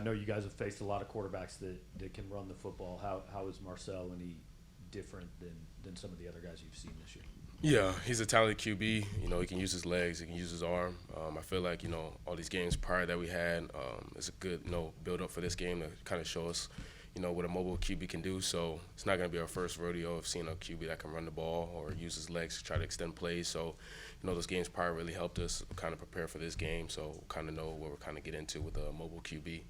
know you guys have faced a lot of quarterbacks that can run the football. How is Marcel any different than some of the other guys you've seen this year? Yeah, he's a talented QB. He can use his legs, he can use his arm. I feel like, all these games prior that we had, it's a good, build up for this game to kind of show us, what a mobile QB can do. So it's not going to be our first rodeo of seeing a QB that can run the ball or use his legs to try to extend plays. So, those games prior really helped us kind of prepare for this game. So kind of know what we're kind of get into with a mobile QB.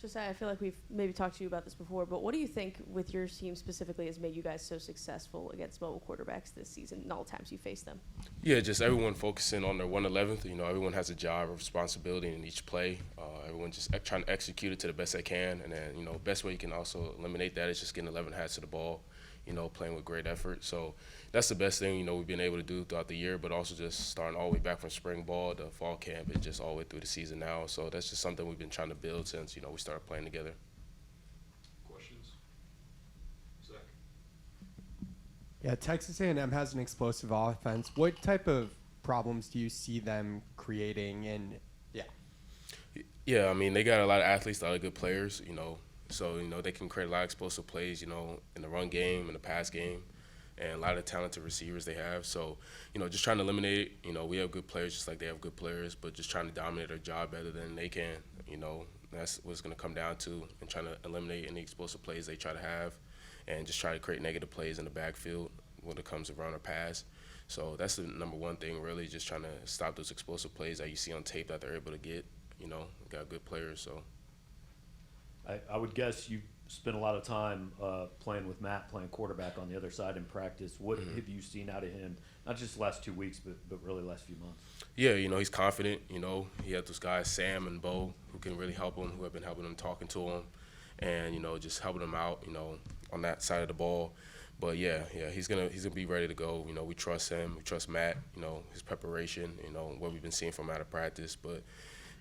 Josiah, I feel like we've maybe talked to you about this before, but what do you think with your team specifically has made you guys so successful against mobile quarterbacks this season and all the times you faced them? Yeah, just everyone focusing on their 111th. Everyone has a job or responsibility in each play. Everyone just trying to execute it to the best they can. And then, best way you can also eliminate that is just getting 11 hats to the ball, playing with great effort. So that's the best thing, we've been able to do throughout the year, but also just starting all the way back from spring ball to fall camp and just all the way through the season now. So that's just something we've been trying to build since, we started playing together. Questions? Zach? Yeah, Texas A&M has an explosive offense. What type of problems do you see them creating? And yeah, they got a lot of athletes, a lot of good players, so, they can create a lot of explosive plays, in the run game, in the pass game, and a lot of talented receivers they have. So, just trying to eliminate it. We have good players just like they have good players, but just trying to dominate their job better than they can. That's what it's going to come down to, and trying to eliminate any explosive plays they try to have and just try to create negative plays in the backfield when it comes to run or pass. So that's the number one thing, really, just trying to stop those explosive plays that you see on tape that they're able to get. We got good players, so. I would guess you spent a lot of time playing with Matt, playing quarterback on the other side in practice. What have you seen out of him, not just the last 2 weeks, but really the last few months? Yeah, he's confident. He had those guys, Sam and Bo, who can really help him, who have been helping him, talking to him, and, just helping him out, on that side of the ball. But, yeah, he's gonna be ready to go. We trust him. We trust Matt, his preparation, what we've been seeing from him out of practice. But,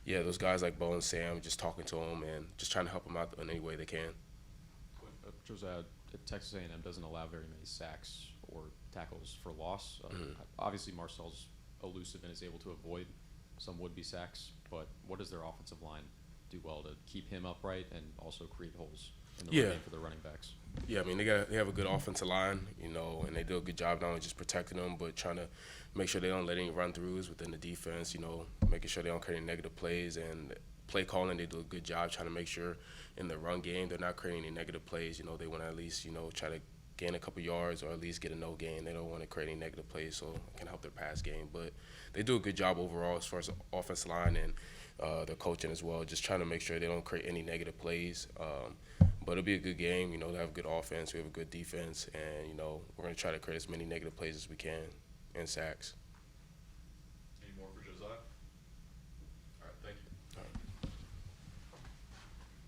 yeah, those guys like Bo and Sam, just talking to him and just trying to help him out in any way they can. Josiah, Texas A&M doesn't allow very many sacks or tackles for loss. Obviously, Marcel's elusive and is able to avoid some would-be sacks, but what does their offensive line do well to keep him upright and also create holes in the run game for the running backs? Yeah, they have a good offensive line, and they do a good job not only just protecting them, but trying to make sure they don't let any run-throughs within the defense, making sure they don't create any negative plays. And play calling, they do a good job trying to make sure in the run game they're not creating any negative plays. They want to at least, try to gain a couple yards or at least get a no gain. They don't want to create any negative plays, so it can help their pass game. But they do a good job overall as far as the offensive line and their coaching as well, just trying to make sure they don't create any negative plays. But it'll be a good game. They have a good offense. We have a good defense. And, we're going to try to create as many negative plays as we can and sacks.